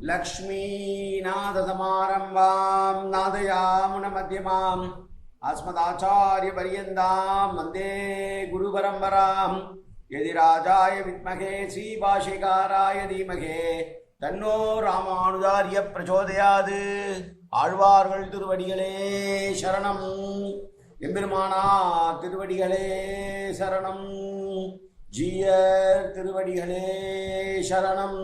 लक्ष्मीनाथसमारम्भां नादयामुनमध्यमाम् अस्मदाचार्यपर्यन्तां वन्दे गुरुपरम्परां यदिराजाय विद्महे श्रीभाष्यकाराय धीमहि तन्नो रामानुजार्य प्रचोदयात्. ஆழ்வார்கள் திருவடிகளே சரணம். எம்பெருமானார் திருவடிகளே சரணம். ஜீயர் திருவடிகளே சரணம்.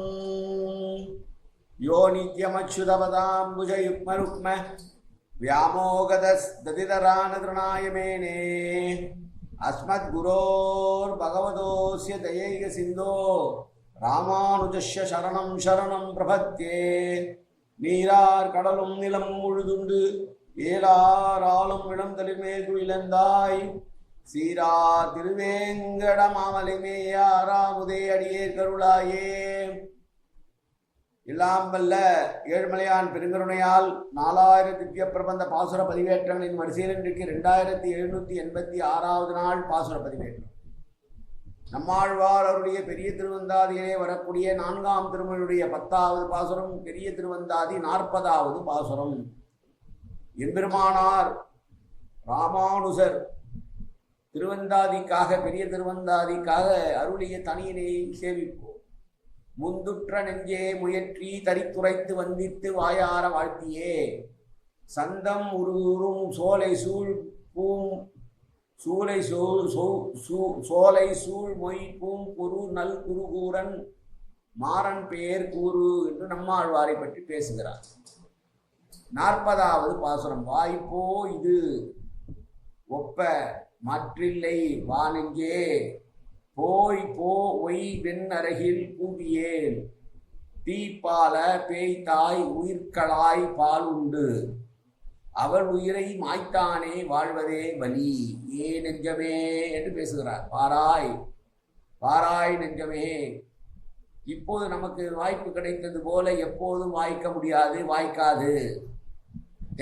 யோ நித்யமச்சுதபதாம்புஜ யுக்மருக்ம व्यामोगदस्दतितरानतृणाय मेने अस्मद्गुरोर् भगवतोऽस्य दयैकसिन्धो रामानुजस्य शरणं शरणं प्रपद्ये. நீரார் கடலும் நிலம் முழுதுண்டு ஏலாராலும் இளந்தளிர்மேல் துயிலந்தாய் சீரார் திருவேங்கடமாமலைமேயாராமுதே அடியேர் கருளாயே. எல்லாம் வல்ல ஏழுமலையான் பெருங்கருணையால் 4000 திவ்ய பிரபந்த பாசுர பதிவேற்றங்களின் வரிசையில் இன்றைக்கு 2786வது நாள் பாசுர பதிவேற்றம். நம்மாழ்வார் அவருடைய பெரிய திருவந்தாதியிலே வரக்கூடிய 4ஆம் திருமொழியுடைய 10வது பாசுரம், பெரிய திருவந்தாதி 40வது பாசுரம். எம்பெருமானார் ராமானுசர் திருவந்தாதிக்காக, பெரிய திருவந்தாதிக்காக அருளிய தனியினை சேவிப்போம். முந்துற்ற நெஞ்சே முயற்றி தரித்துரைத்து வந்தித்து வாயார வாழ்த்தியே சந்தம் உருவும் சோலை சூழ் பூம் சூளை சோலை சூழ் மொய் பூம் குரு நல் குருகூரன் மாறன் பெயர் கூறு என்று நம்மாழ்வாரை பற்றி பேசுகிறார். 40வது பாசுரம். வாய்ப்போ இது ஒப்ப மற்றில்லை வானெஞ்சே போய் போ ஒய் வெண் அருகில் கூவியேன் தீப்பால பேய்த்தாய் உயிர்களாய் பால் உண்டு அவள் உயிரை மாய்த்தானே வாழ்வதே வலி ஏ நெஞ்சமே என்று பேசுகிறார். பாராய் பாராய் நெஞ்சமே. இப்போது நமக்கு வாய்ப்பு கிடைத்தது போல எப்போதும் வாய்க்க முடியாது, வாய்க்காது.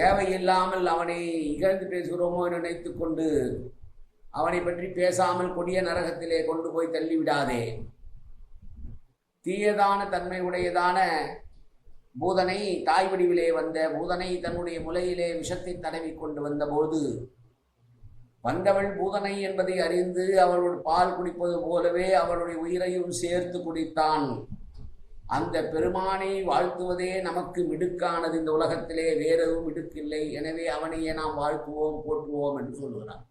தேவையில்லாமல் அவனை இகழ்ந்து பேசுகிறோமோ நினைத்து கொண்டு அவனை பற்றி பேசாமல் கொடிய நரகத்திலே கொண்டு போய் தள்ளிவிடாதே. தீயதான தன்மை உடையதான பூதனை, தாய் வடிவிலே வந்த பூதனை தன்னுடைய முலையிலே விஷத்தை தடவி கொண்டு வந்தபோது வந்தவள் பூதனை என்பதை அறிந்து அவளுடைய பால் குடிப்பது போலவே அவளுடைய உயிரையும் சேர்த்து குடித்தான். அந்த பெருமானை வாழ்த்துவதே நமக்கு மிடுக்கானது. இந்த உலகத்திலே வேறெதுவும் மிடுக்கில்லை. எனவே அவனையே நாம் வாழ்த்துவோம், போற்றுவோம் என்று சொல்லுகிறார்.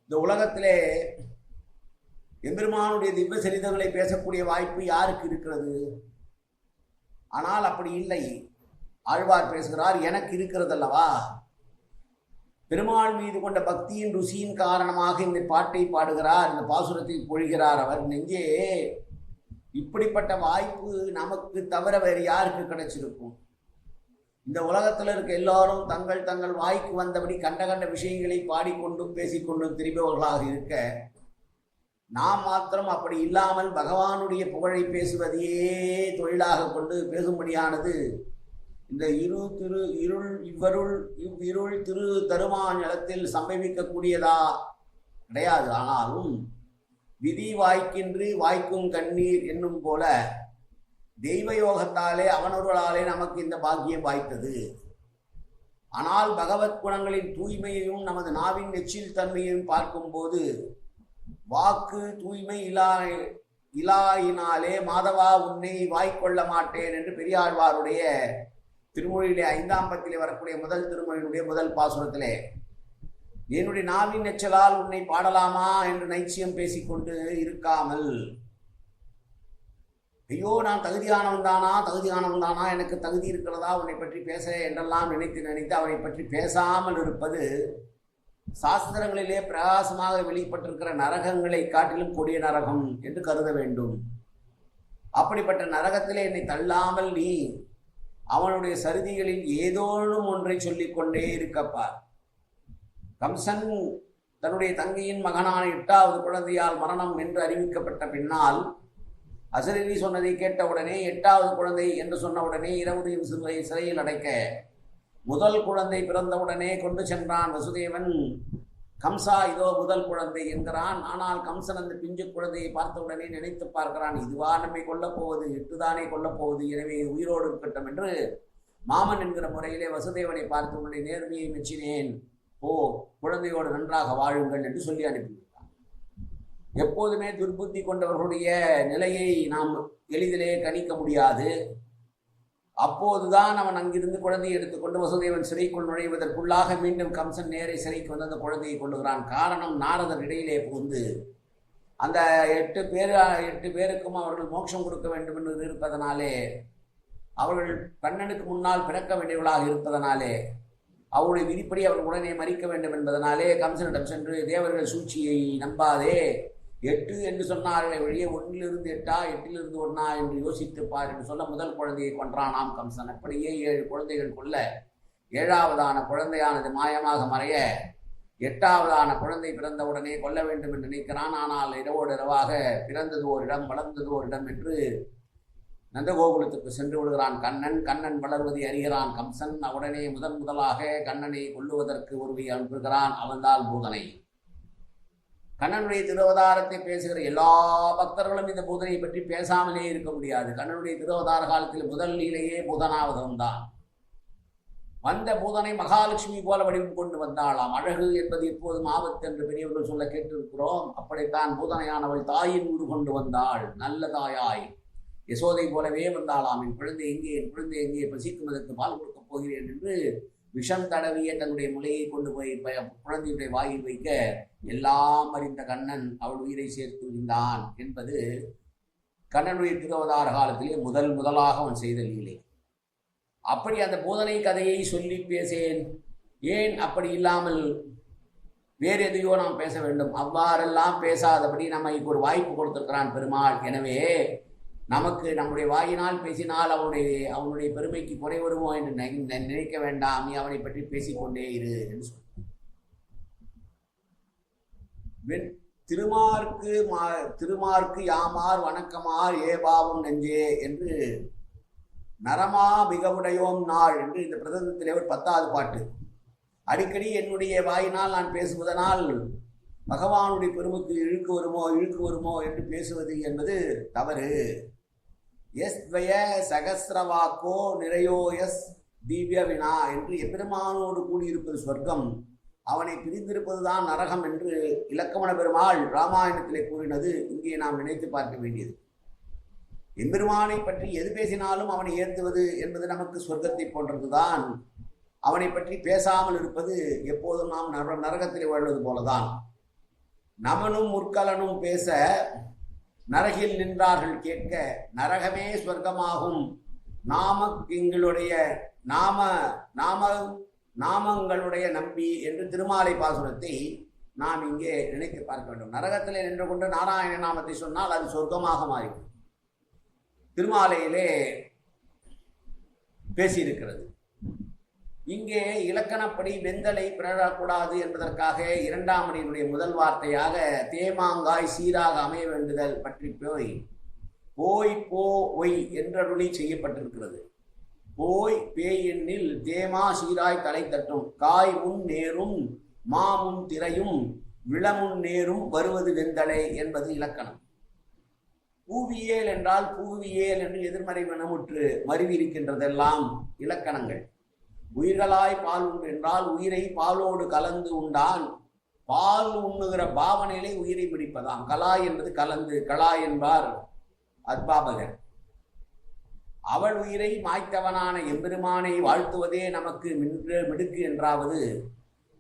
இந்த உலகத்திலே எம்பெருமானுடைய திவ்ய சரிதங்களை பேசக்கூடிய வாய்ப்பு யாருக்கு இருக்கிறது? ஆனால் அப்படி இல்லை. ஆழ்வார் பேசுகிறார், எனக்கு இருக்கிறதல்லவா. பெருமாள் மீது கொண்ட பக்தியின் ருசியின் காரணமாக இந்த பாட்டை பாடுகிறார், இந்த பாசுரத்தை பொழிகிறார். அவர் நெஞ்சே, இப்படிப்பட்ட வாய்ப்பு நமக்கு தவிர வேறு யாருக்கு கிடைச்சிருக்கும்? இந்த உலகத்தில் இருக்க எல்லாரும் தங்கள் தங்கள் வாய்க்கு வந்தபடி கண்ட கண்ட விஷயங்களை பாடிக்கொண்டும் பேசிக்கொண்டும் திரும்பவர்களாக இருக்க, நாம் மாத்திரம் அப்படி இல்லாமல் பகவானுடைய புகழை பேசுவதையே தொழிலாக கொண்டு பேசும்படியானது இந்த இவ்விருள் திரு தருமாநிலத்தில் சம்பவிக்கக்கூடியதா கிடையாது. ஆனாலும் விதி வாய்க்கின்றி வாய்க்கும் கண்ணீர் என்னும் போல தெய்வ யோகத்தாலே அவனொருளாலே நமக்கு இந்த பாக்கியம் வாய்த்தது. ஆனால் பகவத் குணங்களின் தூய்மையையும் நமது நாவின் எச்சில் தன்மையையும் பார்க்கும்போது வாக்கு தூய்மை இலாயினாலே மாதவா உன்னை வாய்க்கொள்ள மாட்டேன் என்று பெரியாழ்வாருடைய திருமொழியிலே 5ஆம் பத்திலே வரக்கூடிய முதல் திருமொழியினுடைய முதல் பாசுரத்திலே, என்னுடைய நாவின் எச்சலால் உன்னை பாடலாமா என்று நைச்சியம் பேசிக்கொண்டு இருக்காமல், ஐயோ நான் தகுதியானவன் தானா, எனக்கு தகுதி இருக்கிறதா உன்னை பற்றி பேச என்றெல்லாம் நினைத்து அவனை பற்றி பேசாமல் இருப்பது சாஸ்திரங்களிலே பிரகாசமாக வெளிப்பட்டிருக்கிற நரகங்களை காட்டிலும் கொடிய நரகம் என்று கருத வேண்டும். அப்படிப்பட்ட நரகத்திலே என்னை தள்ளாமல் நீ அவனுடைய சருதிகளில் ஏதோனும் ஒன்றை சொல்லிக்கொண்டே இருக்கப்பார். கம்சன் தன்னுடைய தங்கையின் மகனான 8வது குழந்தையால் மரணம் என்று அறிவிக்கப்பட்ட பின்னால் அசரீரி சொன்னதை கேட்டவுடனே 8வது குழந்தை என்று சொன்னவுடனே 20 சிறையில் அடைக்க முதல் குழந்தை பிறந்தவுடனே கொண்டு சென்றான் வசுதேவன். கம்சா இதோ முதல் குழந்தை என்கிறான். ஆனால் கம்சன் அந்த பிஞ்சு குழந்தையை பார்த்தவுடனே நினைத்து பார்க்கிறான், இதுவா நம்மை கொல்லப் போவது, இட்டுதானே கொல்லப் போவது, எனவே உயிரோடு இருக்கட்டும் என்று மாமன் என்கிற முறையிலே வசுதேவனை பார்த்தவுடனே நேர்மையை மெச்சினேன், ஓ குழந்தையோடு நன்றாக வாழுங்கள் என்று சொல்லி அனுப்பிவிட்டான். எப்போதுமே துர்புத்தி கொண்டவர்களுடைய நிலையை நாம் எளிதிலே கணிக்க முடியாது. அப்போதுதான் அவன் அங்கிருந்து குழந்தையை எடுத்துக்கொண்டு வசுதேவன் சிறைக்குள் நுழைவதற்குள்ளாக மீண்டும் கம்சன் நேரே சிறைக்கு வந்து அந்த குழந்தையை கொள்ளுகிறான். காரணம், நாரதர் இடையிலே புகுந்து அந்த 8 பேருக்கும் அவர்கள் மோட்சம் கொடுக்க வேண்டும் என்று இருப்பதனாலே, அவர்கள் கண்ணனுக்கு முன்னால் பிறக்க வேண்டியவர்களாக இருப்பதனாலே, அவருடைய விதிப்படி அவர்கள் உடனே மறிக்க வேண்டும் என்பதனாலே கம்சனிடம் சென்று தேவர்கள் சூழ்ச்சியை நம்பாதே, 8 என்று சொன்னார்களே வழியே 1லிருந்து 8 8லிருந்து 1 என்று யோசித்துப்பார் என்று சொல்ல முதல் குழந்தையை கொன்றானாம் கம்சன். அப்படியே 7 குழந்தைகள் கொள்ள 7ஆவதான குழந்தையானது மாயமாக மறைய 8ஆவதான குழந்தை பிறந்தவுடனே கொல்ல வேண்டும் என்று நினைக்கிறான். ஆனால் இரவோடு இரவாக பிறந்தது ஓரிடம் வளர்ந்தது ஓரிடம் என்று நந்தகோகுலத்துக்கு சென்று விடுகிறான் கண்ணன். கண்ணன் வளர்வதை அறிகிறான் கம்சன். உடனே முதலாக கண்ணனை கொல்லுவதற்கு ஒருவை அனுப்புகிறான். அவன்தான் பூதனை. கண்ணனுடைய திருவதாரத்தை பேசுகிற எல்லா பக்தர்களும் இந்த பூதனை பற்றி பேசாமலே இருக்க முடியாது. கண்ணனுடைய திருவதார காலத்தில் முதல் லீலையே பூதனாவதம் தான். வந்த பூதனை மகாலட்சுமி போல வடிவம் கொண்டு வந்தாளாம். அழகு என்பது எப்போதும் ஆபத்து என்று பெரியவர்கள் சொல்ல கேட்டிருக்கிறோம். அப்படித்தான் பூதனையானவள் தாயின் ஊறு கொண்டு வந்தாள். நல்ல தாயாய் யசோதை போலவே வந்தாளாம். என் குழந்தை எங்கே பசிக்கும், அதற்கு பால் கொடுக்கப் போகிறேன் என்று விஷம் தடவிய தன்னுடைய முலையை கொண்டு போய் குழந்தையுடைய வாயில் வைக்க எல்லாம் அறிந்த கண்ணன் அவள் உயிரை சேர்த்து இருந்தான் என்பது கண்ணனுடைய திருவதார காலத்திலே முதலாக அவன் செய்த லீலை. அப்படி அந்த போதனை கதையை சொல்லி பேசேன். ஏன் அப்படி இல்லாமல் வேறு எதையோ நாம் பேச வேண்டும்? அவ்வாறெல்லாம் பேசாதபடி நமக்கு ஒரு வாய்ப்பு கொடுத்திருக்கிறான் பெருமாள். எனவே நமக்கு நம்முடைய வாயினால் பேசினால் அவனுடைய பெருமைக்கு குறை வருமோ என்று நினைக்க வேண்டாம். நீ அவனை பற்றி பேசிக்கொண்டே இரு என்று சொன்ன. திருமார்க்கு யாமார் வணக்கமார் ஏபாவும் நெஞ்சே என்று நரமா மிகவுடையோம் நாள் என்று இந்த பிரதமத்திலே ஒரு 10வது பாட்டு. அடிக்கடி என்னுடைய வாயினால் நான் பேசுவதனால் பகவானுடைய பெருமைக்கு இழுக்கு வருமோ என்று பேசுவது என்பது தவறு. எஸ் துவய சகசிரவாக்கோ நிறையோ எஸ் திவ்ய வினா என்று எம்பெருமானோடு கூடியிருப்பது சொர்க்கம், அவனை பிரிந்திருப்பதுதான் நரகம் என்று இலக்கமண பெருமாள் ராமாயணத்திலே கூறினது இங்கே நாம் நினைத்து பார்க்க வேண்டியது. எம்பெருமானை பற்றி எது பேசினாலும் அவனை ஏற்றுவது என்பது நமக்கு சொர்க்கத்தை போன்றதுதான். அவனை பற்றி பேசாமல் இருப்பது எப்போதும் நாம் நரகத்திலே வாழ்வது போலதான். நமனும் முற்கலனும் பேச நரகில் நின்றார்கள் கேட்க, நரகமே சொர்க்கமாகும் நாமங்களுடைய நாமங்களுடைய நம்பி என்று திருமாலை பாசுரத்தை நாம் இங்கே நினைத்து பார்க்க வேண்டும். நரகத்திலே நின்று கொண்டு நாராயண நாமத்தை சொன்னால் அது சொர்க்கமாக மாறிவிடும். திருமாலையிலே பேசியிருக்கிறது. இங்கே இலக்கணப்படி வெந்தலை பிறழக்கூடாது என்பதற்காக 2ஆம் அடியினுடைய முதல் வார்த்தையாக தேமாங்காய் சீராக அமைய வேண்டுதல் பற்றி போய் போ ஒய் என்றருளி செய்யப்பட்டிருக்கிறது. போய் பேய் எண்ணில் தேமா சீராய் தலை தட்டும், காய் முன் நேரும் மாமுன் திரையும் விளமுன் நேரும் வருவது வெந்தலை என்பது இலக்கணம். பூவியேல் என்றால் பூவியேல் என்று எதிர்மறை மனமுற்று மருவி இருக்கின்றதெல்லாம் இலக்கணங்கள். உயிர்களாய் பால் உண்டு என்றால் உயிரை பாலோடு கலந்து உண்டான். பால் உண்ணுகிற பாவனையிலே உயிரை பிடிப்பதாம். கலாய் என்பது கலந்து, கலாய் என்பார் அத்பாபகர். அவள் உயிரை மாய்த்தவனான எம்பெருமானை வாழ்த்துவதே நமக்கு மிடுக்கு என்றாவது,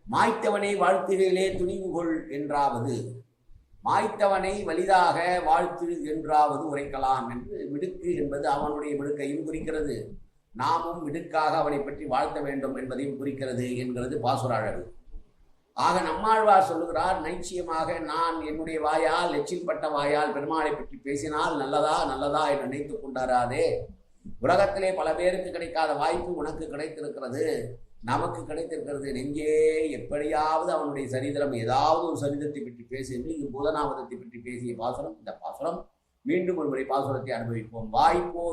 மாய்த்தவனை வாழ்த்துகையிலே துணிவுகொள் என்றாவது, மாய்த்தவனை வலிதாக வாழ்த்து என்றாவது உரைக்கலாம் என்று மிடுக்கு என்பது அவனுடைய மிடுக்கையும் குறிக்கிறது. நாமும் மிடுக்காக அவனை பற்றி வாழ்த்த வேண்டும் என்பதையும் குறிக்கிறது என்கிறது பாசுர அழகு. ஆக நம்மாழ்வார் சொல்லுகிறார், நிச்சயமாக நான் என்னுடைய வாயால் எச்சில் பட்ட வாயால் பெருமாளை பற்றி பேசினால் நல்லதா என்று நினைத்துக் கொண்டாராதே. உலகத்திலே பல பேருக்கு கிடைக்காத வாய்ப்பு உனக்கு கிடைத்திருக்கிறது, நமக்கு கிடைத்திருக்கிறது. நெஞ்சே எப்படியாவது அவனுடைய சரித்திரம், ஏதாவது ஒரு சரித்திரத்தை பற்றி பேசி என்று இது பூதனாவதத்தை பற்றி பேசிய பாசுரம். இந்த பாசுரம் மீண்டும் ஒரு முறை பாசுரத்தை அனுபவிப்போம். வாய்ப்போ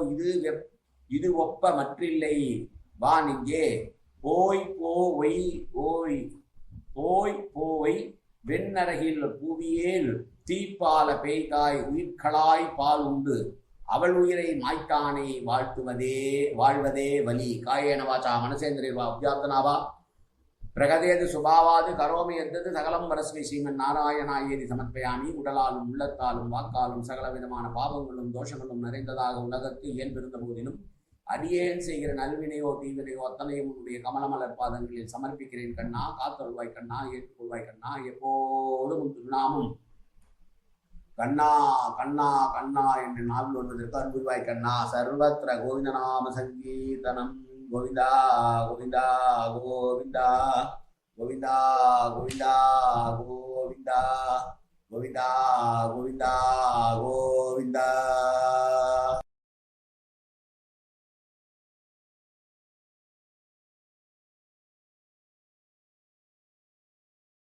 இது ஒப்ப மற்றில்லை வான் இங்கே போய் போ ஒய் ஓய் போய் போய் வெண்ணரகில் பூவியேல் தீப்பால பேய்தாய் உயிர்களாய் பால் உண்டு அவள் உயிரை மாய்த்தானே வாழ்வதே வலி. காயேன வாச்சா மனசேந்திரியர்வா உத்யாப்தனாவா பிரகதேது சுபாவாது கரோமி எத்தது சகலம் பரஸ்மை ஸ்ரீமன் நாராயணாயேதி சமர்ப்பயாமி. உடலாலும் உள்ளத்தாலும் வாக்காலும் சகல விதமான பாவங்களும் தோஷங்களும் நிறைந்ததாக உலகத்து இயல்பிருந்த போதிலும் அடியேன் செய்கிற நல்வினையோ தீவினையோ அத்தனையும் உன்னுடைய கமலமலர் பாதங்களில் சமர்ப்பிக்கிறேன் கண்ணா. காத்தொள்வாய் கண்ணா, ஏற்றுக்கொள்வாய் கண்ணா. எப்போதும் உன் திருநாமம் கண்ணா கண்ணா கண்ணா என்று நாவில் வருவதற்கு அன்புருவாய் கண்ணா. சர்வத்திர கோவிந்தநாம சங்கீர்த்தனம். கோவிந்தா கோவிந்தா கோவிந்தா கோவிந்தா கோவிந்தா கோவிந்தா கோவிந்தா கோவிந்தா கோவிந்தா.